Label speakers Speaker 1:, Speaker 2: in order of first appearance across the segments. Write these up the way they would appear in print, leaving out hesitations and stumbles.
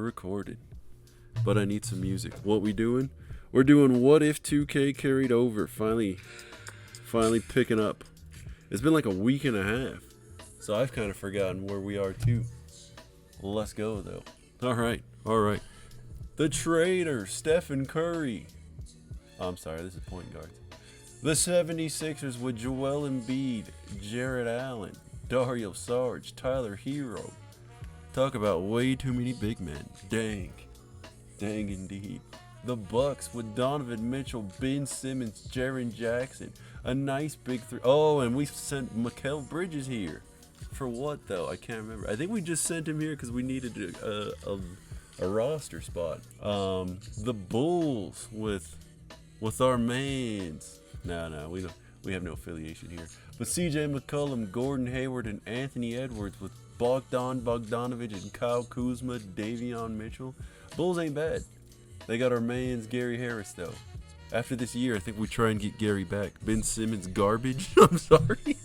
Speaker 1: recorded. But I need some music. What we doing? We're doing What If 2K Carried Over. Finally picking up. It's been like a week and a half. So I've kind of forgotten where we are too. Let's go though. Alright. The Trader, Stephen Curry. Oh, I'm sorry, this is point guards. The 76ers with Joel Embiid, Jared Allen, Dario Saric, Tyler Hero. Talk about way too many big men. Dang indeed. The Bucks with Donovan Mitchell, Ben Simmons, Jaren Jackson. A nice big three. Oh, and we sent Mikal Bridges here. For what though? I can't remember. I think we just sent him here because we needed a roster spot. The Bulls with our mans. No, we have no affiliation here. But CJ McCollum, Gordon Hayward, and Anthony Edwards with Bogdanovich and Kyle Kuzma, Davion Mitchell. Bulls ain't bad. They got our mans Gary Harris though. After this year, I think we try and get Gary back. Ben Simmons garbage. I'm sorry.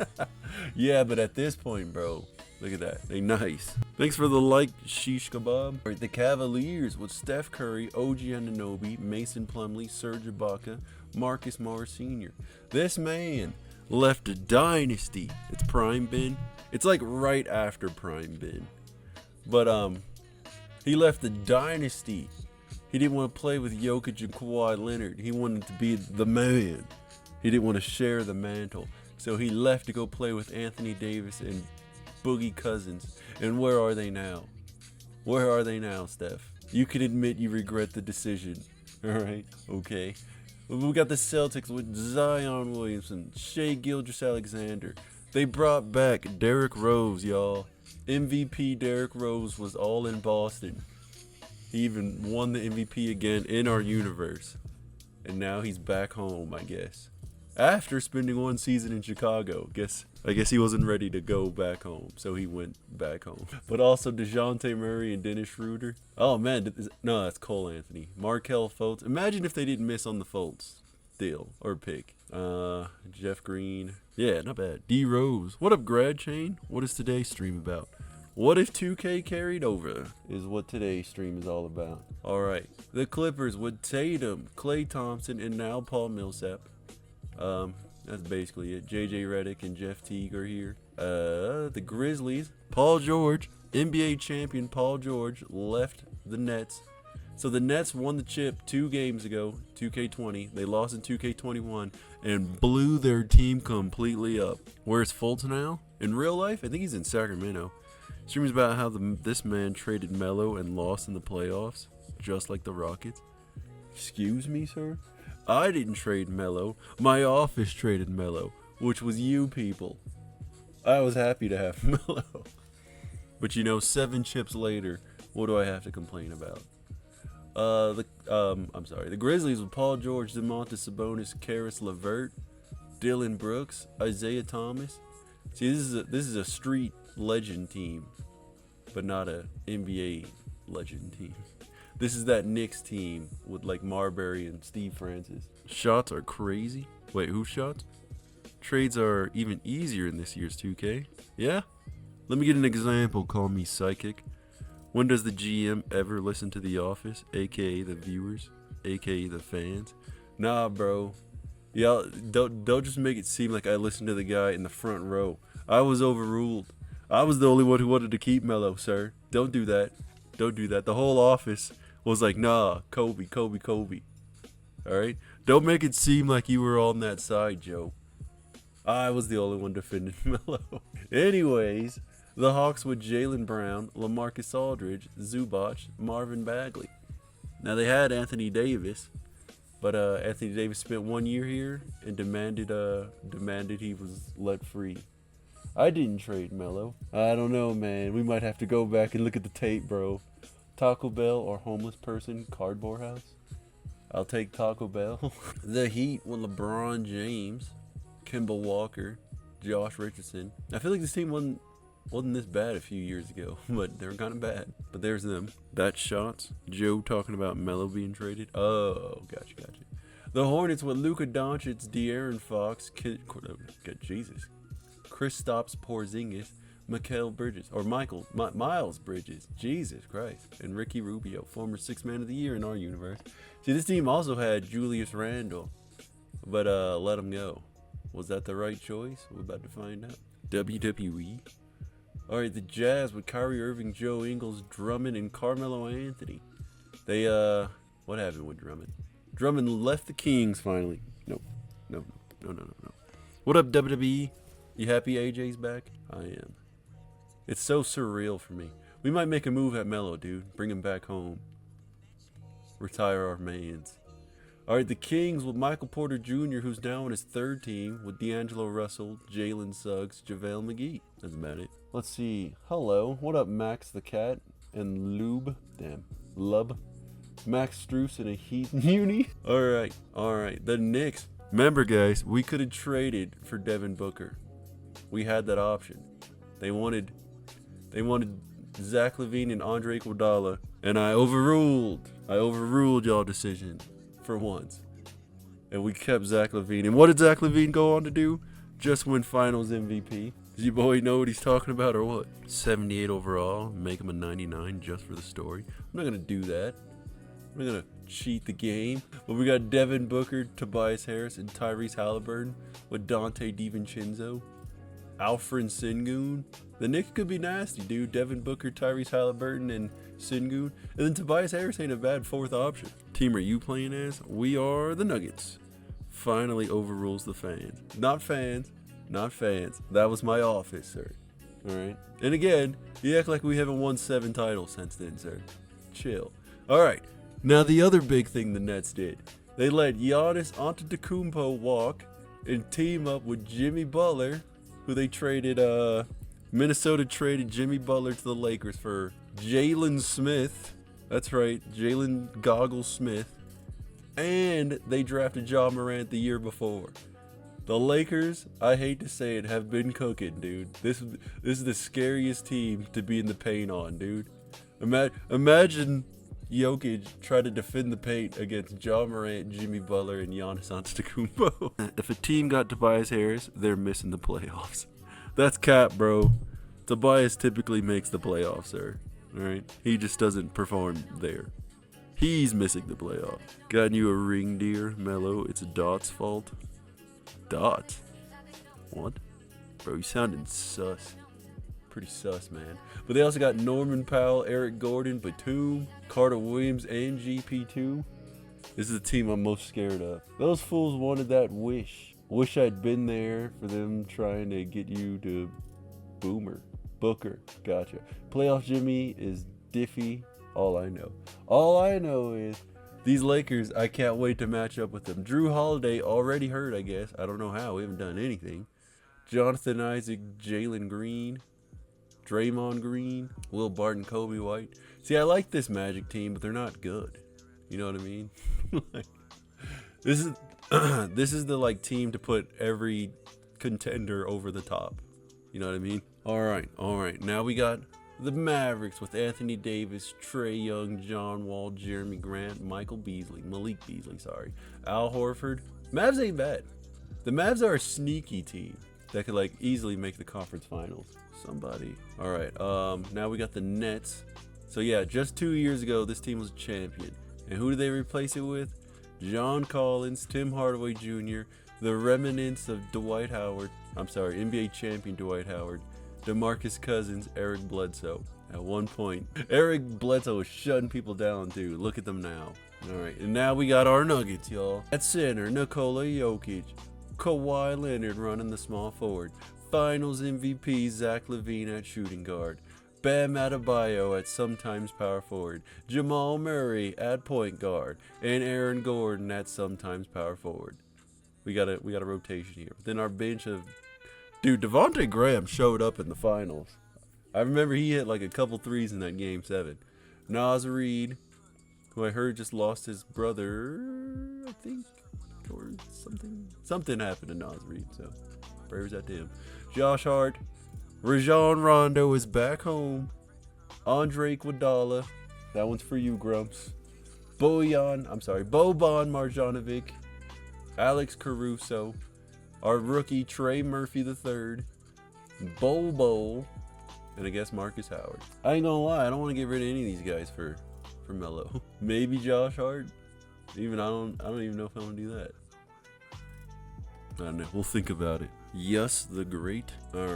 Speaker 1: Yeah, but at this point, bro, look at that. They nice. Thanks for the like, Shish Kebab. All right, the Cavaliers with Steph Curry, OG Anunoby, Mason Plumlee, Serge Ibaka, Marcus Morris Sr. This man left a dynasty. It's Prime Ben. It's like right after Prime Ben. But he left the dynasty. He didn't want to play with Jokic and Kawhi Leonard. He wanted to be the man. He didn't want to share the mantle. So he left to go play with Anthony Davis and Boogie Cousins. And where are they now? Where are they now, Steph? You can admit you regret the decision. Alright? Okay. We got the Celtics with Zion Williamson, Shai Gilgeous-Alexander. They brought back Derrick Rose, y'all. MVP Derrick Rose was all in Boston. He even won the MVP again in our universe. And now he's back home, I guess. After spending one season in Chicago. I guess he wasn't ready to go back home, so he went back home. But also DeJounte Murray and Dennis Schroeder. Oh man, no, that's Cole Anthony. Markelle Fultz. Imagine if they didn't miss on the Fultz deal or pick. Jeff Green. Yeah, not bad. D Rose. What up, Grad Chain? What is today's stream about? What if 2K carried over is what today's stream is all about. Alright, the Clippers with Tatum, Klay Thompson, and now Paul Millsap. That's basically it. JJ Redick and Jeff Teague are here. The Grizzlies, Paul George, NBA champion Paul George left the Nets. So the Nets won the chip 2 games ago, 2K20. They lost in 2K21 and blew their team completely up. Where's Fultz now? In real life? I think he's in Sacramento. Streams about how this man traded Melo and lost in the playoffs, just like the Rockets. Excuse me, sir? I didn't trade Melo. My office traded Melo, which was you people. I was happy to have Melo. But 7 chips later, what do I have to complain about? The Grizzlies with Paul George, Domantas Sabonis, Karis LeVert, Dylan Brooks, Isaiah Thomas. See, this is a street legend team, but not a NBA legend team. This is that Knicks team with like Marbury and Steve Francis. Shots are crazy. Wait, whose shots? Trades are even easier in this year's 2K. Yeah? Let me get an example. Call me psychic. When does the GM ever listen to The Office, aka the viewers, aka the fans? Nah, bro. Y'all don't just make it seem like I listened to the guy in the front row. I was overruled. I was the only one who wanted to keep Melo, sir. Don't do that. Don't do that. The whole office was like, nah, Kobe. Alright? Don't make it seem like you were on that side, Joe. I was the only one defending Melo. Anyways, the Hawks with Jaylen Brown, LaMarcus Aldridge, Zubac, Marvin Bagley. Now they had Anthony Davis, but Anthony Davis spent 1 year here and demanded he was let free. I didn't trade Melo. I don't know, man. We might have to go back and look at the tape, bro. Taco Bell or homeless person cardboard house? I'll take Taco Bell. The Heat with LeBron James, Kemba Walker, Josh Richardson. I feel like this team wasn't this bad a few years ago, but they were kind of bad. But there's them. That's shots. Joe talking about Melo being traded. Oh, gotcha. The Hornets with Luka Doncic, De'Aaron Fox, Jesus, Kristaps Porzingis, Mikal Bridges, or Miles Bridges, Jesus Christ, and Ricky Rubio, former 6th Man of the Year in our universe. See, this team also had Julius Randle, but let him go. Was that the right choice? We're about to find out. WWE. All right, the Jazz with Kyrie Irving, Joe Ingles, Drummond, and Carmelo Anthony. They what happened with Drummond? Drummond left the Kings finally. No. What up, WWE? You happy AJ's back? I am. It's so surreal for me. We might make a move at Melo, dude. Bring him back home. Retire our mans. All right, the Kings with Michael Porter Jr., who's now on his 3rd team, with D'Angelo Russell, Jalen Suggs, JaVale McGee. That's about it. Let's see. Hello. What up, Max the Cat and Lub. Max Strus in a Heat uni. All right. The Knicks. Remember, guys, we could have traded for Devin Booker. We had that option. They wanted Zach LaVine and Andre Iguodala, and I overruled y'all decision for once. And we kept Zach LaVine. And what did Zach LaVine go on to do? Just win Finals MVP. Does your boy know what he's talking about or what? 78 overall, make him a 99 just for the story. I'm not gonna do that. I'm not gonna cheat the game. But we got Devin Booker, Tobias Harris, and Tyrese Halliburton with Dante DiVincenzo, Alfred Sengun. The Knicks could be nasty, dude. Devin Booker, Tyrese Halliburton, and Sengun. And then Tobias Harris ain't a bad 4th option. Team are you playing as? We are the Nuggets. Finally overrules the fans. Not fans. That was my office, sir. Alright? And again, you act like we haven't won 7 titles since then, sir. Chill. Alright. Now the other big thing the Nets did. They let Giannis Antetokounmpo walk and team up with Jimmy Butler, who they traded, Minnesota traded Jimmy Butler to the Lakers for Jalen Smith. That's right, Jalen Goggle Smith. And they drafted Ja Morant the year before. The Lakers, I hate to say it, have been cooking, dude. This is the scariest team to be in the paint on, dude. Imagine Jokic try to defend the paint against Ja Morant, Jimmy Butler, and Giannis Antetokounmpo. If a team got Tobias Harris, they're missing the playoffs. That's cap, bro. Tobias typically makes the playoffs, sir. Alright? He just doesn't perform there. He's missing the playoffs. Got you a ring, dear Mello. It's Dot's fault. Dot? What? Bro, you sounded sus. Pretty sus, man. But they also got Norman Powell, Eric Gordon, Batum, Carter Williams, and GP2. This is the team I'm most scared of. Those fools wanted that wish. Wish I'd been there for them trying to get you to Booker. Gotcha. Playoff Jimmy is Diffie. All I know is these Lakers, I can't wait to match up with them. Drew Holiday already hurt, I guess. I don't know how. We haven't done anything. Jonathan Isaac, Jalen Green, Draymond Green, Will Barton, Kobe White. See, I like this Magic team, but they're not good. You know what I mean? This is the team to put every contender over the top. You know what I mean? All right. Now we got the Mavericks with Anthony Davis, Trae Young, John Wall, Jeremy Grant, Malik Beasley, Al Horford. Mavs ain't bad. The Mavs are a sneaky team that could easily make the conference finals. Somebody. All right. Now we got the Nets. So yeah, just 2 years ago, this team was champion. And who did they replace it with? John Collins, Tim Hardaway Jr., the remnants of NBA champion Dwight Howard, DeMarcus Cousins, Eric Bledsoe. At one point, Eric Bledsoe was shutting people down too. Look at them now. All right, and now we got our Nuggets, y'all. At center, Nikola Jokic, Kawhi Leonard running the small forward, Finals MVP Zach LaVine at shooting guard, Bam Adebayo at sometimes power forward, Jamal Murray at point guard, and Aaron Gordon at sometimes power forward. We got a rotation here. Then our bench of Devontae Graham showed up in the finals. I remember he hit a couple threes in that game 7. Naz Reid, who I heard just lost his brother, I think, or something happened to Naz Reid, so prayers out to him. Josh Hart, Rajon Rondo is back home. Andre Iguodala, that one's for you, Grumps. Boban Marjanovic, Alex Caruso, our rookie Trey Murphy III, Bobo, And I guess Marcus Howard. I ain't gonna lie, I don't want to get rid of any of these guys for Melo. Maybe Josh Hart. I don't even know if I want to do that. I don't know. We'll think about it. Yes, the great. All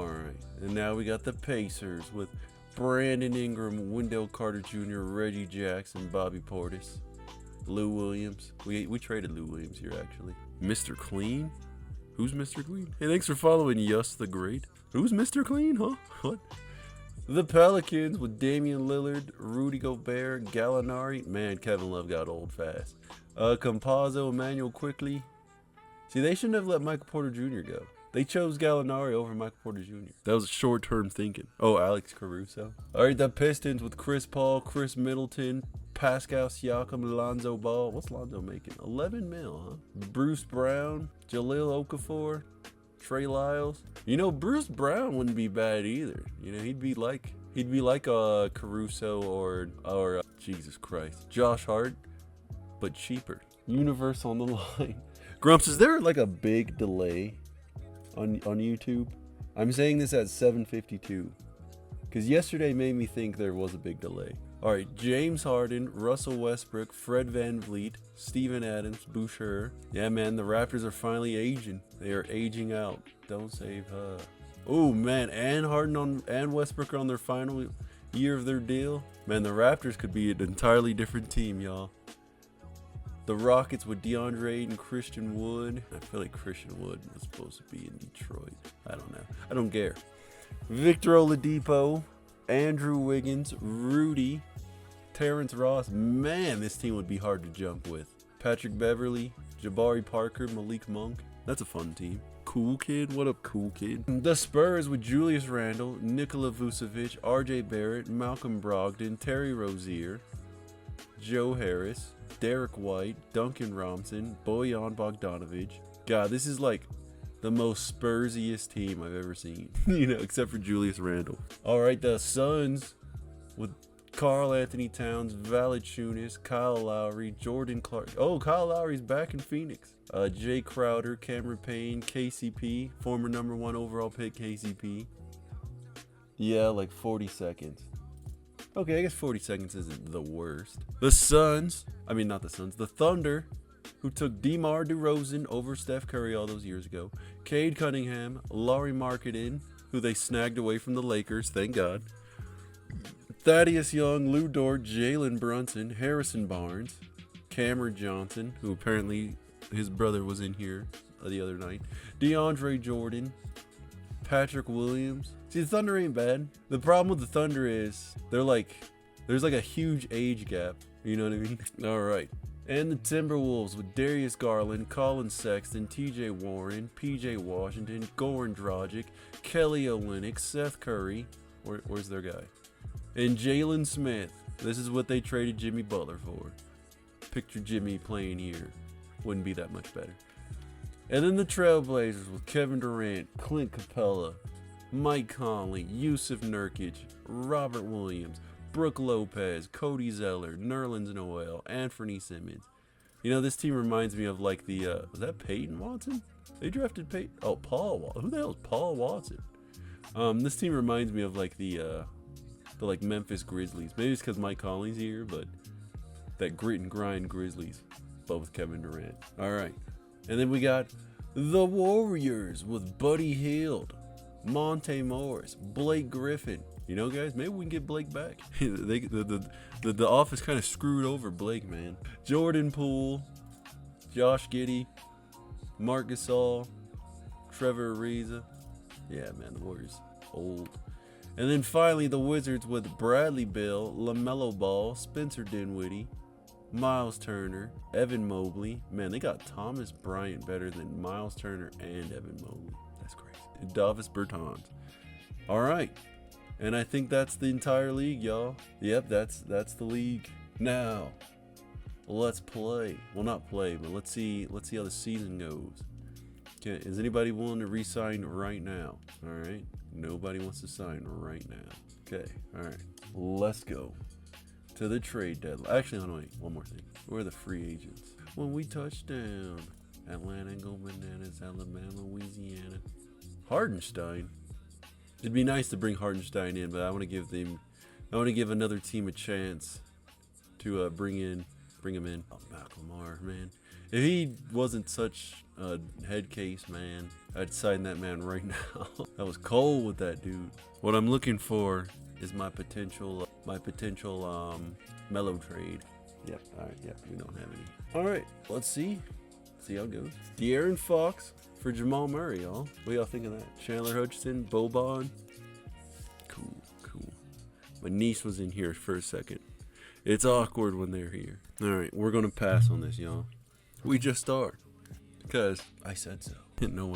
Speaker 1: right. And now we got the Pacers with Brandon Ingram, Wendell Carter Jr., Reggie Jackson, Bobby Portis, Lou Williams. We traded Lou Williams here, actually. Mr. Clean? Who's Mr. Clean? Hey, thanks for following Yes, the great. Who's Mr. Clean, huh? What? The Pelicans with Damian Lillard, Rudy Gobert, Gallinari. Man, Kevin Love got old fast. Campazzo, Emmanuel Quickly. See, they shouldn't have let Michael Porter Jr. go. They chose Gallinari over Michael Porter Jr. That was short-term thinking. Oh, Alex Caruso. All right, the Pistons with Chris Paul, Chris Middleton, Pascal Siakam, Lonzo Ball. What's Lonzo making? 11 mil, huh? Bruce Brown, Jaleel Okafor, Trey Lyles. You know, Bruce Brown wouldn't be bad either. You know, he'd be like Caruso or Jesus Christ, Josh Hart, but cheaper. Universe on the line. Grumps, is there like a big delay on YouTube? I'm saying this at 7:52 because yesterday made me think there was a big delay. All right, James Harden, Russell Westbrook, Fred VanVleet, Steven Adams, Boucher. Yeah, man, the Raptors are finally aging. They are aging out. Don't save her. Oh man, and Harden and Westbrook are on their final year of their deal. Man, the Raptors could be an entirely different team, y'all. The Rockets with DeAndre and Christian Wood. I feel like Christian Wood was supposed to be in Detroit. I don't know. I don't care. Victor Oladipo, Andrew Wiggins, Rudy, Terrence Ross. Man, this team would be hard to jump with. Patrick Beverly, Jabari Parker, Malik Monk. That's a fun team. Cool Kid. What up, Cool Kid? The Spurs with Julius Randle, Nikola Vucevic, RJ Barrett, Malcolm Brogdon, Terry Rozier, Joe Harris, Derek White, Duncan Robinson, Bojan Bogdanovic. God, this is like the most Spursiest team I've ever seen. You know, except for Julius Randle. All right, the Suns with Karl Anthony Towns, Valanciunas, Kyle Lowry, Jordan Clark. Oh, Kyle Lowry's back in Phoenix. Jay Crowder, Cameron Payne, KCP, former #1 overall pick KCP. Yeah, like 40 seconds. Okay, I guess 40 seconds isn't the worst. The Thunder, who took DeMar DeRozan over Steph Curry all those years ago. Cade Cunningham, Lauri Markkanen, who they snagged away from the Lakers, thank God. Thaddeus Young, Lou Dort, Jalen Brunson, Harrison Barnes, Cameron Johnson, who apparently his brother was in here the other night. DeAndre Jordan, Patrick Williams. See, the Thunder ain't bad. The problem with the Thunder is there's like a huge age gap. You know what I mean? All right. And the Timberwolves with Darius Garland, Colin Sexton, TJ Warren, PJ Washington, Goran Dragic, Kelly Olynyk, Seth Curry. Where's their guy? And Jalen Smith. This is what they traded Jimmy Butler for. Picture Jimmy playing here. Wouldn't be that much better. And then the Trailblazers with Kevin Durant, Clint Capella, Mike Conley, Yusuf Nurkic, Robert Williams, Brooke Lopez, Cody Zeller, Nerlens Noel, Anthony Simmons. You know, this team reminds me of like the, was that Peyton Watson? They drafted Peyton? Oh, Paul Watson. Who the hell is Paul Watson? This team reminds me of like the like Memphis Grizzlies. Maybe it's because Mike Conley's here, but that grit and grind Grizzlies, but with Kevin Durant. All right. And then we got the Warriors with Buddy Hield, Monte Morris, Blake Griffin. You know, guys, maybe we can get Blake back. The office kind of screwed over Blake, man. Jordan Poole, Josh Giddey, Marc Gasol, Trevor Ariza. Yeah, man, the Warriors old. And then finally the Wizards with Bradley Beal, LaMelo Ball, Spencer Dinwiddie, Miles Turner, Evan Mobley. Man, they got Thomas Bryant better than Miles Turner and Evan Mobley. That's crazy. And Davis Bertans. All right. And I think that's the entire league, y'all. Yep, that's the league. Now, let's play. Well, not play, but let's see how the season goes. Okay, is anybody willing to re-sign right now? All right. Nobody wants to sign right now. Okay. All right. Let's go to the trade deadline. Actually, hold on, wait. One more thing. Where are the free agents? When we touch down, Atlanta go bananas, Alabama, Louisiana. Hardenstein. It'd be nice to bring Hartenstein in, but I want to give another team a chance to bring him in. Oh, McLemore, man. If he wasn't such a head case, man, I'd sign that man right now. I was cold with that dude. What I'm looking for is my potential Melo trade. Yep. All right. Yep. We don't have any. All right. Let's see how it goes. De'Aaron Fox for Jamal Murray, y'all. What y'all think of that? Chandler Hutchison, Boban. Cool. My niece was in here for a second. It's awkward when they're here. All right. We're gonna pass on this, y'all. We just are, because I said so. No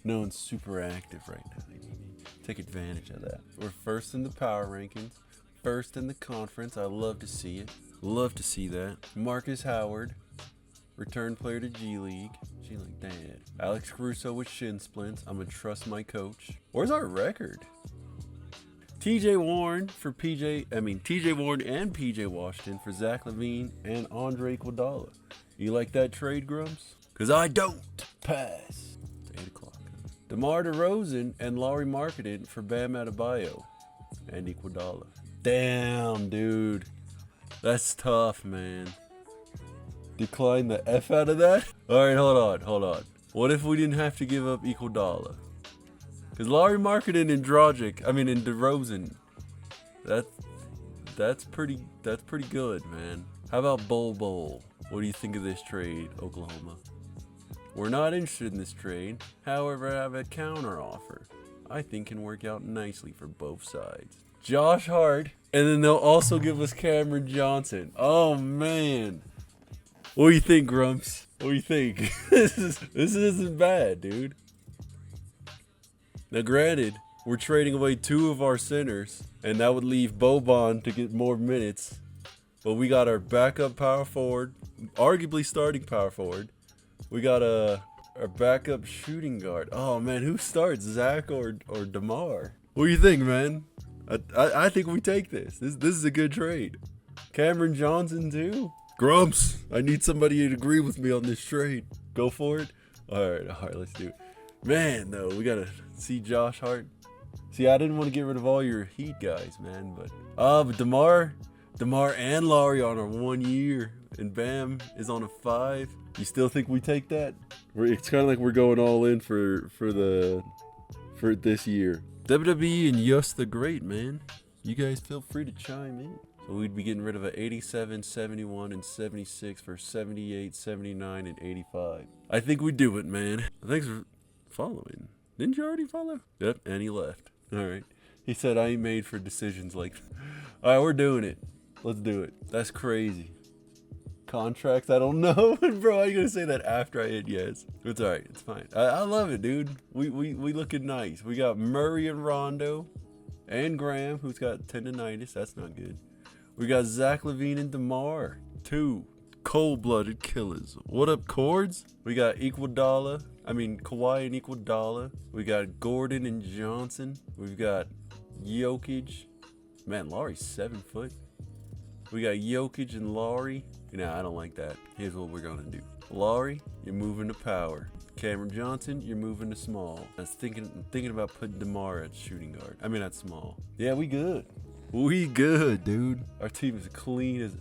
Speaker 1: one's super active right now. Take advantage of that. We're first in the power rankings, first in the conference. I love to see it. Love to see that. Marcus Howard, return player to G League. Dad. Alex Caruso with shin splints. I'm gonna trust my coach. Where's our record? TJ Warren and PJ Washington for Zach LaVine and Andre Iguodala. You like that trade, Grumps? Cause I don't. Pass. It's 8 o'clock. DeMar DeRozan and Lauri Markkanen for Bam Adebayo and Iguodala. Damn, dude. That's tough, man. Decline the F out of that? Alright, hold on. What if we didn't have to give up Iguodala? Because Lauri Markkanen and and DeRozan, that's pretty good, man. How about Bol? What do you think of this trade, Oklahoma? We're not interested in this trade. However, I have a counter offer I think can work out nicely for both sides. Josh Hart, and then they'll also give us Cameron Johnson. Oh, man. What do you think, Grumps? What do you think? This isn't bad, dude. Now, granted, we're trading away 2 of our centers, and that would leave Boban to get more minutes. But we got our backup power forward, arguably starting power forward. We got our backup shooting guard. Oh, man, who starts, Zach or DeMar? What do you think, man? I think we take this. This is a good trade. Cameron Johnson, too. Grumps, I need somebody to agree with me on this trade. Go for it? All right, let's do it. Man, though, we got to see Josh Hart. See, I didn't want to get rid of all your Heat guys, man. But DeMar and Lauri on a 1 year, and Bam is on a 5. You still think we take that? It's kind of like we're going all in for this year. WWE and Yus the Great, man. You guys feel free to chime in. So we'd be getting rid of a 87, 71, and 76 for 78, 79, and 85. I think we do it, man. Thanks for following. Didn't you already follow? Yep, and he left. All right. He said I ain't made for decisions like that. All right, we're doing it. Let's do it. That's crazy. Contracts, I don't know. Bro, how you gonna say that after I hit yes? It's all right. It's fine. I love it, dude. We looking nice. We got Murray and Rondo and Graham, who's got tendonitis. That's not good. We got Zach LaVine and DeMar. 2 cold-blooded killers. What up, Cords? We got Kawhi and Iguodala. We got Gordon and Johnson. We've got Jokic. Man, Lauri's 7 foot. We got Jokic and Lauri. Nah, I don't like that. Here's what we're gonna do. Lauri, you're moving to power. Cameron Johnson, you're moving to small. I was thinking about putting DeMar at shooting guard. At small. Yeah, we good. We good, dude. Our team is clean as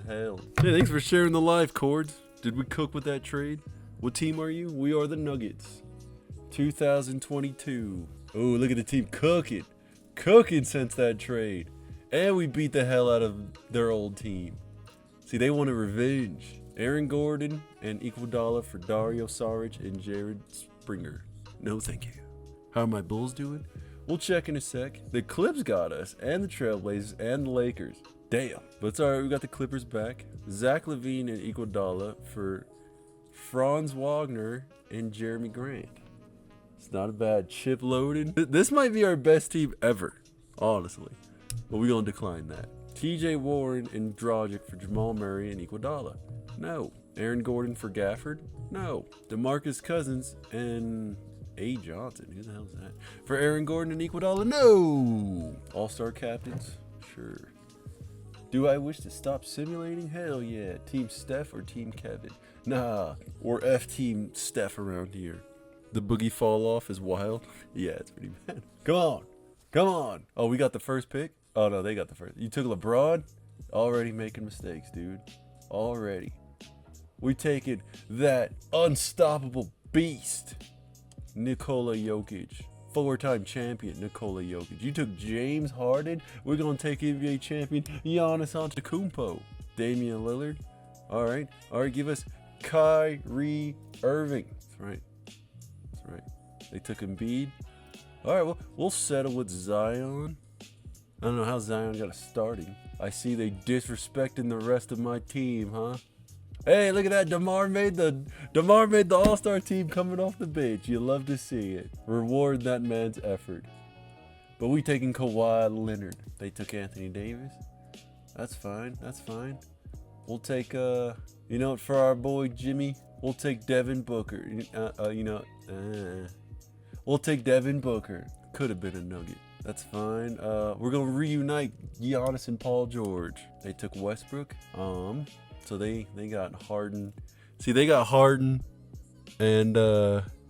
Speaker 1: hell. Hey, thanks for sharing the live, Cords. Did we cook with that trade? What team are you? We are the Nuggets. 2022. Oh, look at the team cooking since that trade. And we beat the hell out of their old team. See, they wanted revenge. Aaron Gordon and Iguodala for Dario Saric and Jared Springer. No, thank you. How are my Bulls doing? We'll check in a sec. The Clips got us, and the Trailblazers, and the Lakers. Damn. But it's alright, we got the Clippers back. Zach LaVine and Iguodala for Franz Wagner and Jeremy Grant. It's not a bad chip loading. This might be our best team ever, honestly. But we're going to decline that. TJ Warren and Dragic for Jamal Murray and Iguodala. No. Aaron Gordon for Gafford. No. DeMarcus Cousins and A. Johnson. Who the hell is that? For Aaron Gordon and Iguodala. No. All-star captains. Sure. Do I wish to stop simulating? Hell yeah. Team Steph or Team Kevin? Nah. Or F Team Steph around here. The boogie fall off is wild. Yeah, it's pretty bad. Come on. Come on. Oh, we got the first pick? Oh, no, they got the first. You took LeBron? Already making mistakes, dude. Already. We taking that unstoppable beast, Nikola Jokic. 4-time champion Nikola Jokic. You took James Harden. We're going to take NBA champion Giannis Antetokounmpo. Damian Lillard. All right. Give us Kyrie Irving. That's right. They took Embiid. All right, well, we'll settle with Zion. I don't know how Zion got a starting. I see they disrespecting the rest of my team, huh? Hey, look at that. DeMar made the All-Star team coming off the bench. You love to see it. Reward that man's effort. But we taking Kawhi Leonard. They took Anthony Davis. That's fine. We'll take for our boy Jimmy, we'll take Devin Booker. We'll take Devin Booker. Could have been a Nugget. That's fine. We're gonna reunite Giannis and Paul George. They took Westbrook. So they got Harden. See, they got Harden and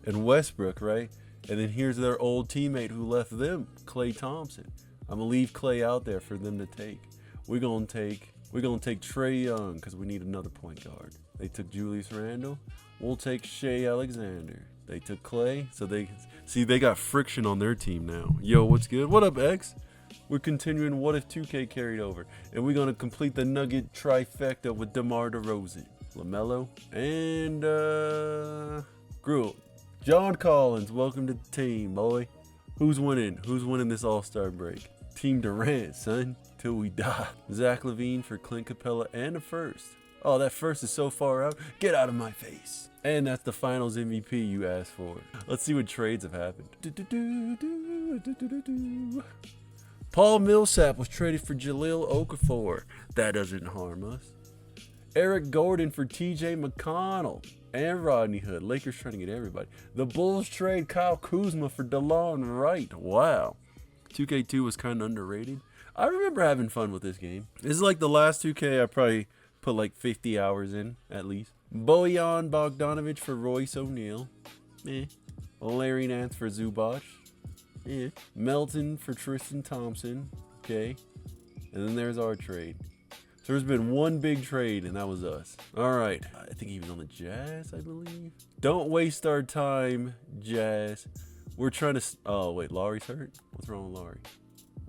Speaker 1: Westbrook, right? And then here's their old teammate who left them, Klay Thompson. I'm gonna leave Klay out there for them to take. We're gonna take Trae Young because we need another point guard. They took Julius Randle. We'll take Shea Alexander. They took Klay, so they got friction on their team now. Yo, what's good? What up, X? We're continuing What If 2K carried over, and we're gonna complete the Nugget trifecta with DeMar DeRozan, LaMelo, and Gruel. John Collins, welcome to the team, boy. Who's winning? Who's winning this All-Star break? Team Durant, son, till we die. Zach LaVine for Clint Capella and a first. Oh, that first is so far out. Get out of my face. And that's the finals MVP you asked for. Let's see what trades have happened. Paul Millsap was traded for Jahlil Okafor. That doesn't harm us. Eric Gordon for TJ McConnell and Rodney Hood. Lakers trying to get everybody. The Bulls trade Kyle Kuzma for DeLon Wright. Wow. 2K2 was kind of underrated. I remember having fun with this game. This is like the last 2K I probably put like 50 hours in, at least. Bojan Bogdanovic for Royce O'Neal. Larry Nance for Zubac. Melton for Tristan Thompson. Okay. And then there's our trade. So there's been one big trade, and that was us. All right. I think he was on the Jazz, I believe. Don't waste our time, Jazz. We're trying to... Oh, wait. Laurie's hurt? What's wrong with Laurie?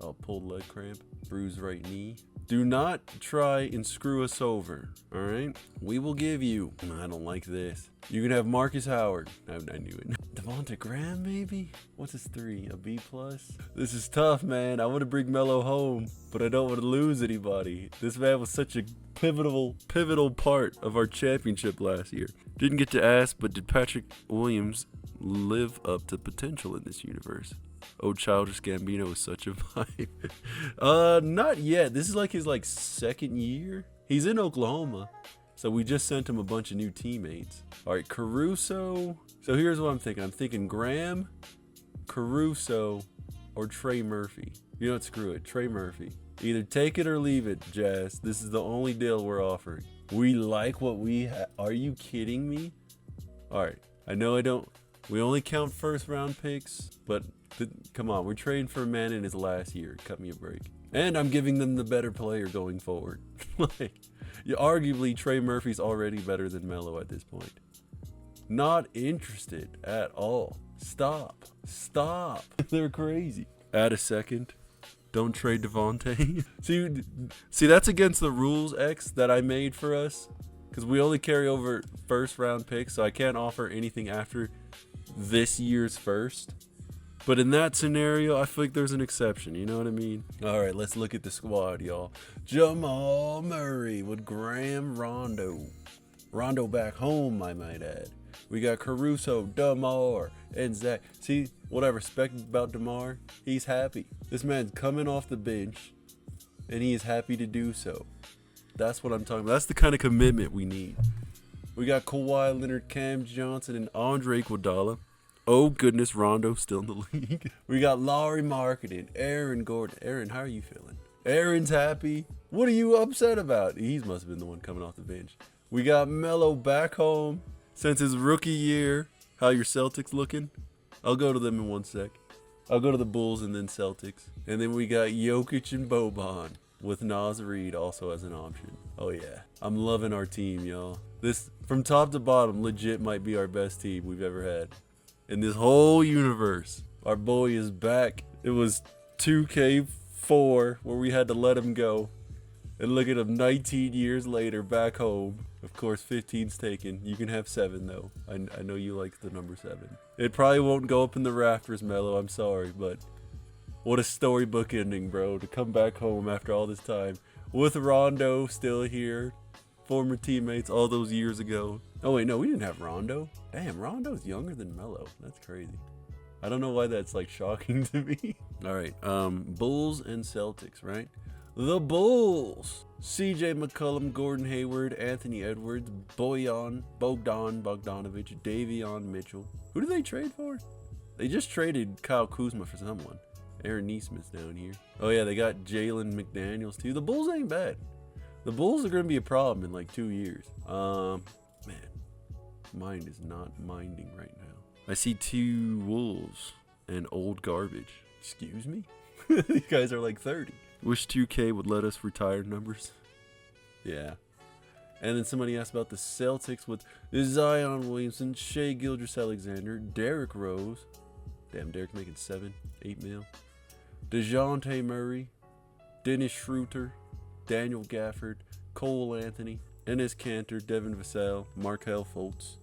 Speaker 1: Oh, pulled leg cramp. Bruised right knee. Do not try and screw us over, all right? We will give you... I don't like this. You can have Marcus Howard. I knew it. Devonta Graham, maybe? What's his 3? A B+? This is tough, man. I want to bring Melo home, but I don't want to lose anybody. This man was such a pivotal part of our championship last year. Didn't get to ask, but did Patrick Williams live up to potential in this universe? Oh, Childish Gambino is such a vibe. Not yet. This is like his second year. He's in Oklahoma, so we just sent him a bunch of new teammates. All right, Caruso. So here's what I'm thinking. I'm thinking Graham, Caruso, or Trey Murphy. You know what? Screw it. Trey Murphy. Either take it or leave it, Jazz. This is the only deal we're offering. We like what we have. Are you kidding me? All right. I know I don't. We only count first round picks, but come on, we're trading for a man in his last year. Cut me a break. And I'm giving them the better player going forward. Arguably, Trey Murphy's already better than Melo at this point. Not interested at all. Stop. They're crazy. Add a second. Don't trade Devontae. See, that's against the rules, X, that I made for us. Because we only carry over first round picks, so I can't offer anything after this year's first. But in that scenario, I feel like there's an exception. You know what I mean? All right, let's look at the squad, y'all. Jamal Murray with Graham Rondo. Rondo back home, I might add. We got Caruso, DeMar, and Zach. See, what I respect about DeMar, he's happy. This man's coming off the bench, and he is happy to do so. That's what I'm talking about. That's the kind of commitment we need. We got Kawhi Leonard, Cam Johnson, and Andre Iguodala. Oh, goodness, Rondo still in the league. We got Lauri Markkanen, Aaron Gordon. Aaron, how are you feeling? Aaron's happy. What are you upset about? He must have been the one coming off the bench. We got Melo back home since his rookie year. How your Celtics looking? I'll go to them in 1 sec. I'll go to the Bulls and then Celtics. And then we got Jokic and Boban with Nas Reed also as an option. Oh yeah, I'm loving our team, y'all. This, from top to bottom, legit might be our best team we've ever had in this whole universe. Our boy is back. It was 2K4 where we had to let him go. And look at him 19 years later back home. Of course, 15's taken. You can have 7 though. I know you like the number 7. It probably won't go up in the rafters, Mello. I'm sorry, but what a storybook ending, bro. To come back home after all this time with Rondo still here. Former teammates all those years ago. Oh wait, no, we didn't have Rondo. Damn, Rondo's younger than Mello. That's crazy. I don't know why that's like shocking to me. All right, Bulls and Celtics, right? The Bulls. CJ McCollum, Gordon Hayward, Anthony Edwards, Bogdan Bogdanovic, Davion Mitchell. Who did they trade for? They just traded Kyle Kuzma for someone. Aaron Neesmith's down here. Oh yeah, they got Jalen McDaniels too. The Bulls ain't bad. The Bulls are going to be a problem in like 2 years. Man, mind is not minding right now. I see 2 Wolves and old garbage. Excuse me? These guys are like 30. Wish 2K would let us retire numbers. Yeah. And then somebody asked about the Celtics with Zion Williamson, Shai Gilgeous-Alexander, Derrick Rose. Damn, Derrick making 7-8 mil. DeJounte Murray, Dennis Schroeder, Daniel Gafford, Cole Anthony, Enes Kanter, Devin Vassell, Markelle Fultz.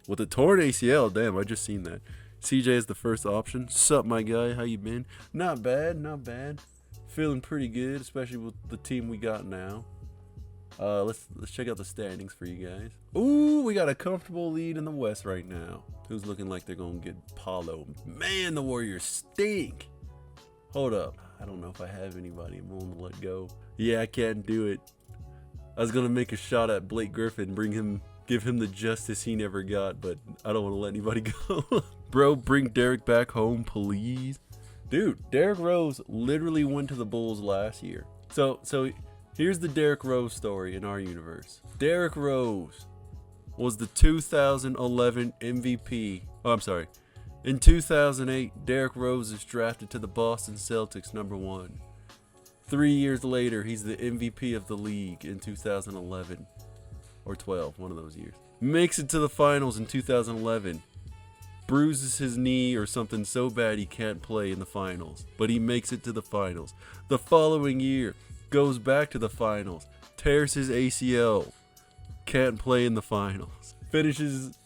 Speaker 1: With a torn ACL, damn, I just seen that. CJ is the first option. Sup, my guy, how you been? Not bad, not bad. Feeling pretty good, especially with the team we got now. Let's check out the standings for you guys. Ooh, we got a comfortable lead in the West right now. Who's looking like they're gonna get Paulo? Man, the Warriors stink. Hold up, I don't know if I have anybody I'm willing to let go. Yeah, I can't do it. I was gonna make a shot at Blake Griffin, give him the justice he never got, but I don't want to let anybody go. Bro, bring Derek back home, please. Dude, Derrick Rose literally went to the Bulls last year. So here's the Derrick Rose story in our universe. Derrick Rose was the 2011 MVP. Oh, I'm sorry. In 2008, Derrick Rose is drafted to the Boston Celtics #1. 3 years later, he's the MVP of the league in 2011 or 12, one of those years. Makes it to the finals in 2011. Bruises his knee or something so bad he can't play in the finals, but he makes it to the finals. The following year, goes back to the finals, tears his ACL, can't play in the finals. Finishes,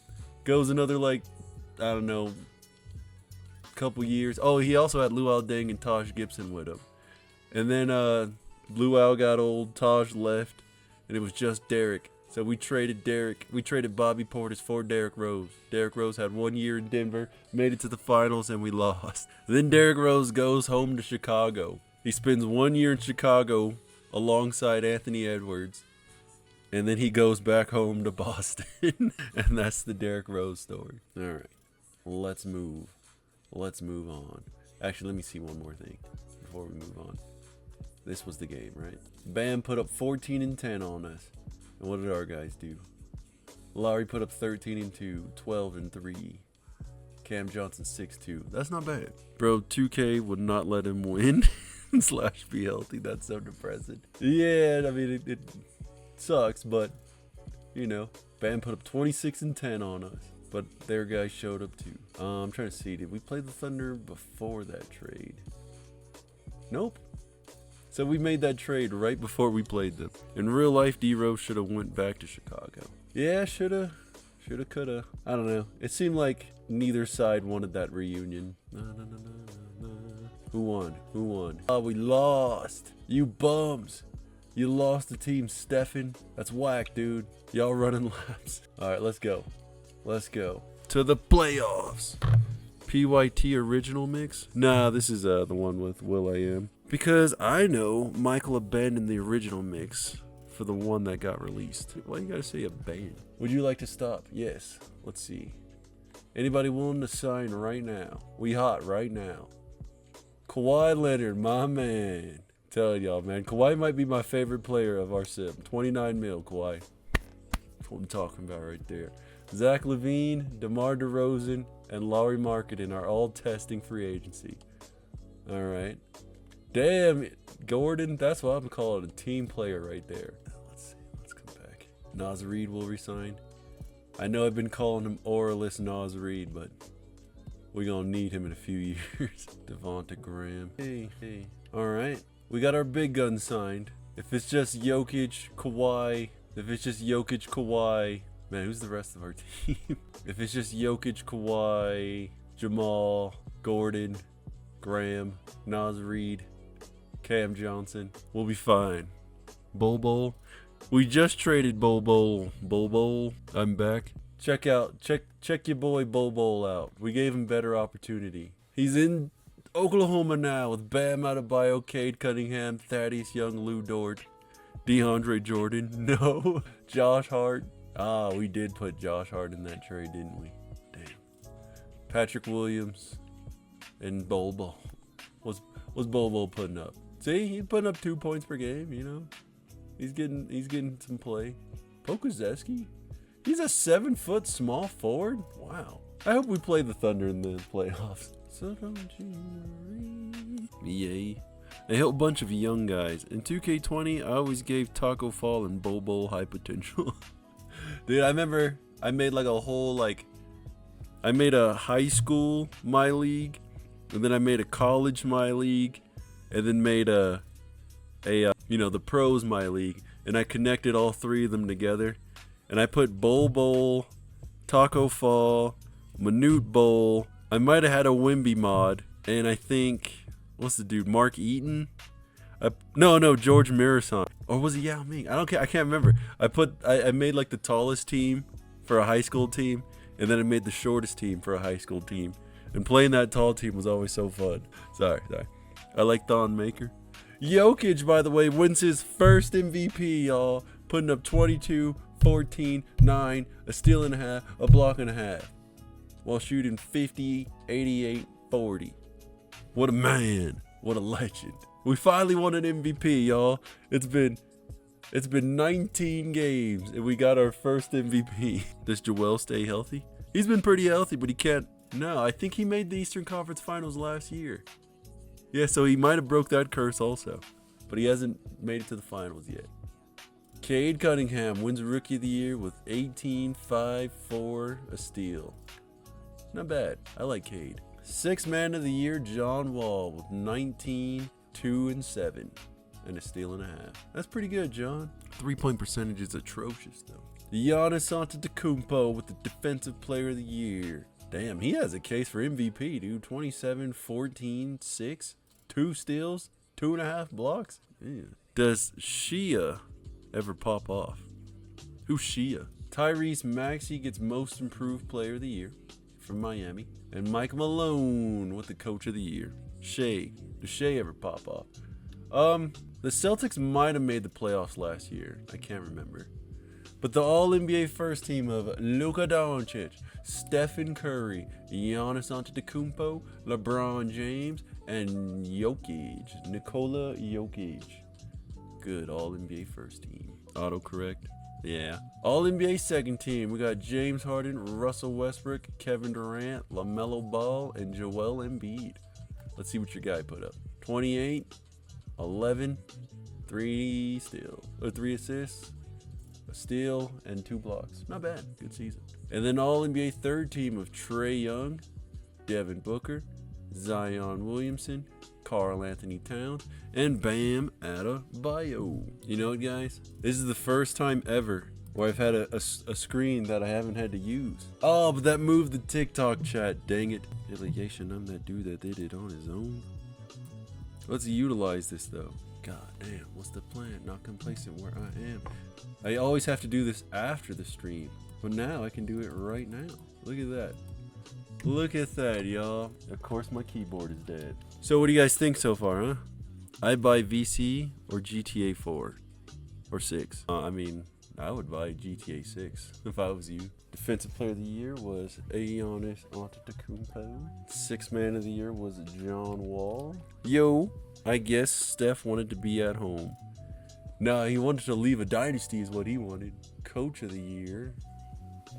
Speaker 1: goes another like, I don't know, couple years. Oh, he also had Luol Deng and Taj Gibson with him. And then Luol got old, Taj left, and it was just Derrick. So we traded Bobby Portis for Derrick Rose. Derrick Rose had 1 year in Denver, made it to the finals, and we lost. Then Derrick Rose goes home to Chicago. He spends 1 year in Chicago alongside Anthony Edwards, and then he goes back home to Boston. And that's the Derrick Rose story. All right, let's move on. Actually, let me see one more thing before we move on. This was the game, right? Bam put up 14 and 10 on us. And what did our guys do? Lowry put up 13 and 2, 12 and 3. Cam Johnson 6-2. That's not bad. Bro, 2K would not let him win / be healthy. That's so depressing. Yeah, I mean, it sucks, but, you know, Bam put up 26 and 10 on us. But their guys showed up too. I'm trying to see, did we play the Thunder before that trade? Nope. So we made that trade right before we played them. In real life, D-Rose should have went back to Chicago. Yeah, shoulda, coulda. I don't know. It seemed like neither side wanted that reunion. Who won? Oh, we lost. You bums. You lost the team, Stephen. That's whack, dude. Y'all running laps. All right, let's go. To the playoffs. PYT original mix? Nah, this is the one with will.i.am. Because I know Michael abandoned the original mix for the one that got released. Why you gotta say abandoned? Would you like to stop? Yes. Let's see. Anybody willing to sign right now? We hot right now. Kawhi Leonard, my man. Telling y'all, man. Kawhi might be my favorite player of our sim. 29 mil, Kawhi. That's what I'm talking about right there. Zach LaVine, DeMar DeRozan, and Lauri Markkanen are all testing free agency. All right. Damn, Gordon, that's what I'm calling a team player right there. Let's see. Let's come back. Naz Reid will resign. I know I've been calling him Oralist Naz Reid, but we're going to need him in a few years. Devonta Graham. Hey. All right. We got our big gun signed. If it's just Jokic, Kawhi. Man, who's the rest of our team? If it's just Jokic, Kawhi, Jamal, Gordon, Graham, Naz Reid, Cam Johnson, we'll be fine. Bol. We just traded Bol. I'm back. Check your boy Bol out. We gave him better opportunity. He's in Oklahoma now with Bam Adebayo, Cade Cunningham, Thaddeus Young, Lou Dort, DeAndre Jordan. No. Josh Hart. We did put Josh Hart in that trade, didn't we? Damn. Patrick Williams and Bol. What's Bol putting up? See, he's putting up 2 points per game, you know? He's getting some play. Pokuševski? He's a 7-foot small forward? Wow. I hope we play the Thunder in the playoffs. So don't you worry. Yay. A whole bunch of young guys. In 2K20, I always gave Taco Fall and Bol high potential. Dude, I remember I made like a whole I made a high school my league, and then I made a college my league, and then made the pros my league, and I connected all three of them together, and I put Bol, Taco Fall, Manute Bol. I might have had a Wimby mod, and I think what's the dude, Mark Eaton? No, George Marathon. Or was it Yao Ming? I can't remember. I made like the tallest team for a high school team, and then I made the shortest team for a high school team. And playing that tall team was always so fun. Sorry. I like Thon Maker. Jokic, by the way, wins his first MVP, y'all. Putting up 22, 14, 9, a steal and a half, a block and a half. While shooting 50, 88, 40. What a man. What a legend. We finally won an MVP, y'all. It's been 19 games, and we got our first MVP. Does Joel stay healthy? He's been pretty healthy, but he can't. No, I think he made the Eastern Conference Finals last year. Yeah, so he might have broke that curse also. But he hasn't made it to the finals yet. Cade Cunningham wins Rookie of the Year with 18, 5, 4, a steal. Not bad. I like Cade. Sixth Man of the Year, John Wall with 19, 2, and 7, and a steal and a half. That's pretty good, John. 3-point percentage is atrocious, though. Giannis Antetokounmpo with the Defensive Player of the Year. Damn, he has a case for MVP, dude. 27, 14, 6, 2 steals, 2.5 blocks. Yeah. Does Shia ever pop off? Who's Shia? Tyrese Maxey gets Most Improved Player of the Year from Miami. And Mike Malone with the Coach of the Year. Shea. Does Shea ever pop off? The Celtics might have made the playoffs last year. I can't remember. But the All-NBA first team of Luka Doncic, Stephen Curry, Giannis Antetokounmpo, LeBron James, and Nikola Jokic. Good All-NBA first team. Autocorrect. Yeah. All-NBA second team. We got James Harden, Russell Westbrook, Kevin Durant, LaMelo Ball, and Joel Embiid. Let's see what your guy put up. 28, 11, 3 assists, a steal, and 2 blocks. Not bad. Good season. And then All-NBA third team of Trae Young, Devin Booker, Zion Williamson, Karl Anthony Towns, and Bam Adebayo. You know what, guys? This is the first time ever where I've had a screen that I haven't had to use. Oh, but that moved the TikTok chat. Dang it. Delegation, I'm that dude that did it on his own. Let's utilize this, though. God damn, what's the plan? Not complacent where I am. I always have to do this after the stream, but now I can do it right now. Look at that. Look at that, y'all. Of course, my keyboard is dead. So what do you guys think so far, huh? I'd buy VC or GTA 4 or 6. I would buy GTA 6 if I was you. Defensive Player of the Year was Giannis Antetokounmpo. Sixth Man of the Year was John Wall. Yo, I guess Steph wanted to be at home. Nah, he wanted to leave a dynasty is what he wanted. Coach of the Year.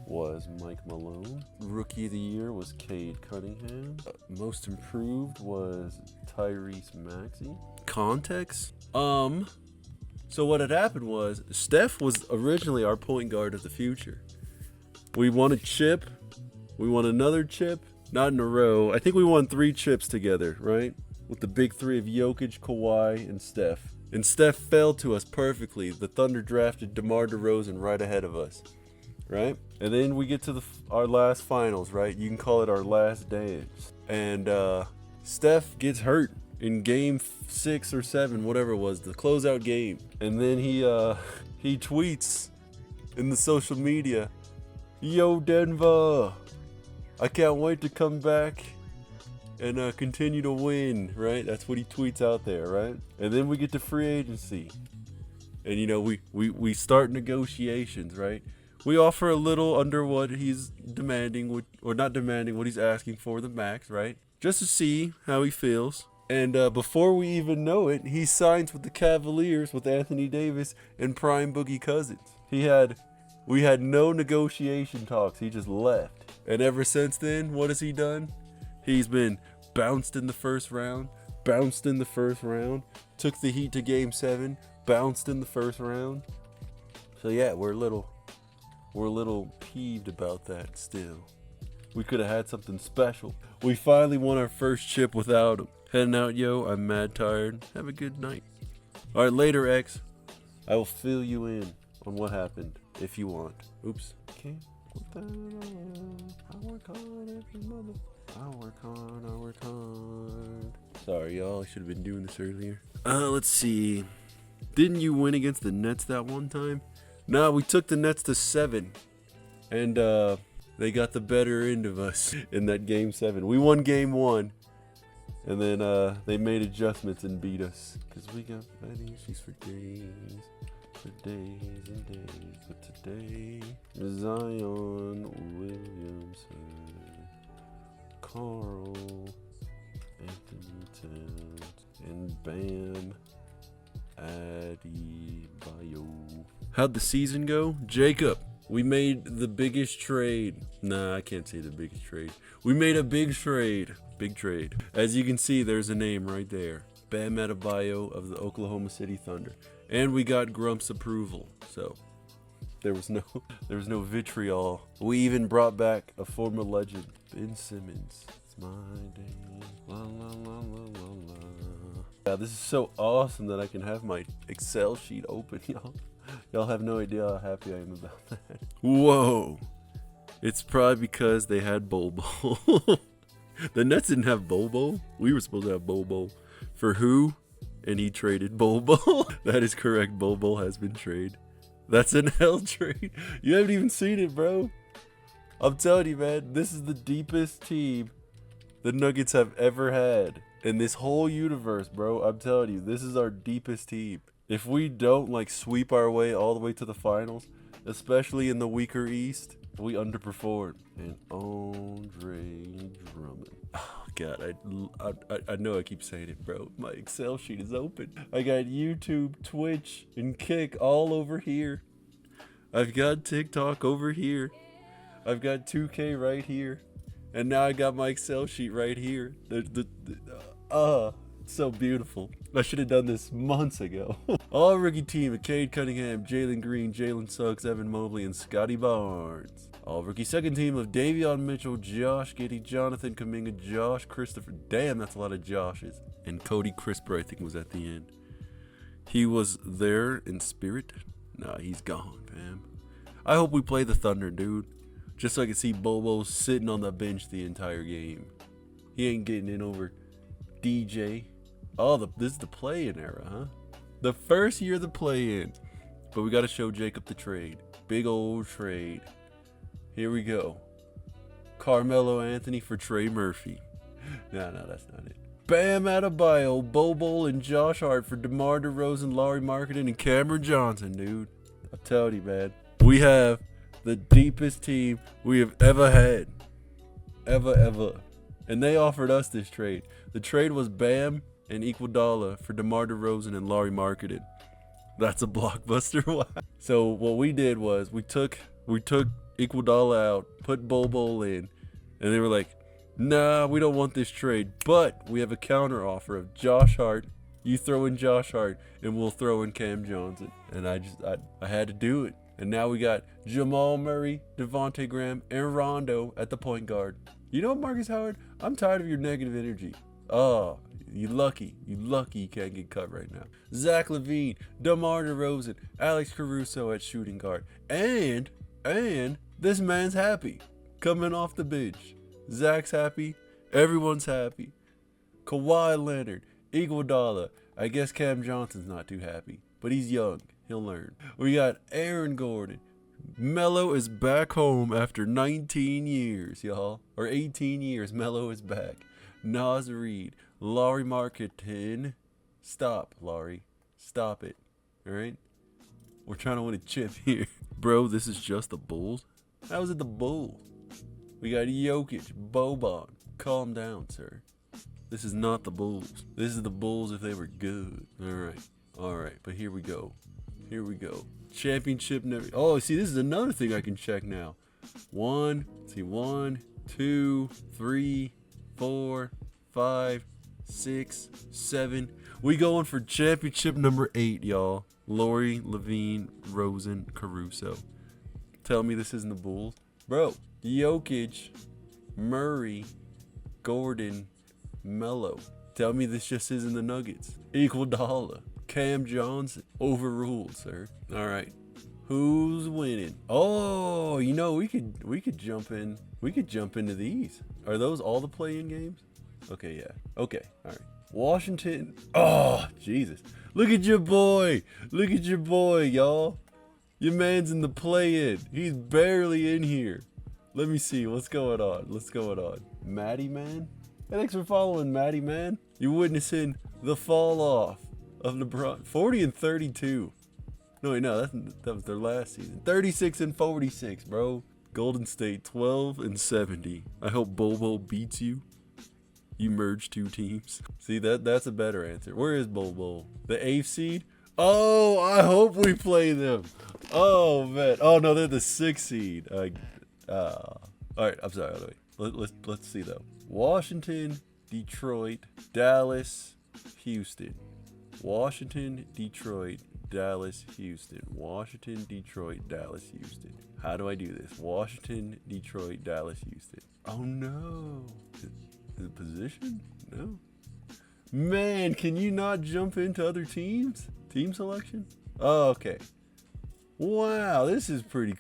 Speaker 1: was Mike Malone. Rookie of the Year was Cade Cunningham. Most Improved was Tyrese Maxey. Context? So what had happened was Steph was originally our point guard of the future. We won a chip. We won another chip. Not in a row. I think we won 3 chips together, right? With the big 3 of Jokic, Kawhi, and Steph. And Steph fell to us perfectly. The Thunder drafted DeMar DeRozan right ahead of us, right? And then we get to our last finals, right? You can call it our last dance. And Steph gets hurt in game 6 or 7, whatever it was, the closeout game. And then he tweets in the social media, "Yo, Denver, I can't wait to come back and continue to win," right? That's what he tweets out there, right? And then we get to free agency. And, you know, we start negotiations, right? We offer a little under what he's demanding, or not demanding, what he's asking for, the max, right? Just to see how he feels. And before we even know it, he signs with the Cavaliers with Anthony Davis and prime Boogie Cousins. We had no negotiation talks. He just left. And ever since then, what has he done? He's been bounced in the first round, took the Heat to game 7, bounced in the first round. So yeah, we're a little peeved about that still. We could have had something special. We finally won our first chip without him. Heading out, yo. I'm mad tired. Have a good night. All right, later, X. I will fill you in on what happened if you want. Oops. Okay. I work hard every mother. I work hard. Sorry, y'all. I should have been doing this earlier. Let's see. Didn't you win against the Nets that one time? No, we took the Nets to 7. And they got the better end of us in that game 7. We won game 1. And then they made adjustments and beat us. Because we got Betty, she's for days and days. But today, Zion Williamson, Carl Anthony Towns, and Bam Adebayo. How'd the season go? Jacob, we made the biggest trade. Nah, I can't say the biggest trade. We made a big trade. Big trade. As you can see, there's a name right there. Bam Adebayo of the Oklahoma City Thunder. And we got Grump's approval. So there was no vitriol. We even brought back a former legend, Ben Simmons. It's my day. La la la la la la. Yeah, this is so awesome that I can have my Excel sheet open, y'all. Y'all have no idea how happy I am about that. Whoa. It's probably because they had Bobo. The Nets didn't have Bobo. We were supposed to have Bobo. For who? And he traded Bobo. That is correct. Bobo has been traded. That's an L trade. You haven't even seen it, bro. I'm telling you, man. This is the deepest team the Nuggets have ever had in this whole universe, bro. I'm telling you, this is our deepest team. If we don't like sweep our way all the way to the finals, especially in the weaker East, we underperform. And Andre Drummond. Oh God, I know I keep saying it, bro. My Excel sheet is open. I got YouTube, Twitch, and Kick all over here. I've got TikTok over here. I've got 2K right here. And now I got my Excel sheet right here. It's so beautiful. I should have done this months ago. All rookie team of Cade Cunningham, Jalen Green, Jalen Suggs, Evan Mobley, and Scotty Barnes. All rookie second team of Davion Mitchell, Josh Giddey, Jonathan Kuminga, Josh Christopher. Damn, that's a lot of Joshes. And Cody Crisper, I think, was at the end. He was there in spirit. Nah, he's gone, fam. I hope we play the Thunder, dude. Just so I can see Bobo sitting on the bench the entire game. He ain't getting in over DJ. Oh, this is the play-in era, huh? The first year of the play-in. But we got to show Jacob the trade. Big old trade. Here we go. Carmelo Anthony for Trey Murphy. No, that's not it. Bam Adebayo, Bobo, and Josh Hart for DeMar DeRozan, Lauri Markkanen, and Cameron Johnson, dude. I'm telling you, man. We have the deepest team we have ever had. Ever. And they offered us this trade. The trade was Bam and Iguodala for DeMar DeRozan and Lauri Markkanen. That's a blockbuster. So what we did was we took Iguodala out, put Bol in, and they were like, nah, we don't want this trade, but we have a counter offer of Josh Hart. You throw in Josh Hart, and we'll throw in Cam Johnson. And I had to do it. And now we got Jamal Murray, Devontae Graham, and Rondo at the point guard. You know what, Marcus Howard? I'm tired of your negative energy. Oh, you lucky you can't get cut right now. Zach LaVine, DeMar DeRozan, Alex Caruso at shooting guard. And this man's happy. Coming off the bench. Zach's happy. Everyone's happy. Kawhi Leonard, Iguodala. I guess Cam Johnson's not too happy, but he's young. He'll learn. We got Aaron Gordon. Melo is back home after 19 years, y'all. Or 18 years. Melo is back. Naz Reid, Lauri Markkanen. Stop, Lauri. Stop it. All right? We're trying to win a chip here. Bro, this is just the Bulls? How is it the Bulls? We got Jokic, Boban. Calm down, sir. This is not the Bulls. This is the Bulls if they were good. All right. But here we go. Championship never. Oh, see, this is another thing I can check now. 1, 2, 3, 4, 5, 6, 7. We going for championship number 8, y'all. Lauri, LaVine, Rosen, Caruso. Tell me this isn't the Bulls. Bro, Jokic, Murray, Gordon, Melo. Tell me this just isn't the Nuggets. Iguodala, Cam Johnson. Overruled, sir. All right. Who's winning? Oh, you know, we could jump in. We could jump into these. Are those all the play-in games? Okay, yeah. Okay, all right. Washington. Oh, Jesus. Look at your boy, y'all. Your man's in the play-in. He's barely in here. Let me see. What's going on? Matty Man? Thanks for following, Matty Man. You're witnessing the fall off of LeBron. 40 and 32. No, wait, no, that was their last season. 36 and 46, bro. Golden State 12 and 70. I hope Bobo beats you. You merge two teams. See, that's a better answer. Where is Bobo? The 8th seed? Oh, I hope we play them. Oh, man. Oh, no, they're the 6th seed. All right, I'm sorry. Let's see, though. Washington, Detroit, Dallas, Houston. Washington, Detroit, Dallas, Houston. Washington, Detroit, Dallas, Houston. How do I do this? Washington, Detroit, Dallas, Houston. Oh, no. Is it position? No. Man, can you not jump into other teams? Team selection? Oh, okay. Wow, this is pretty cool.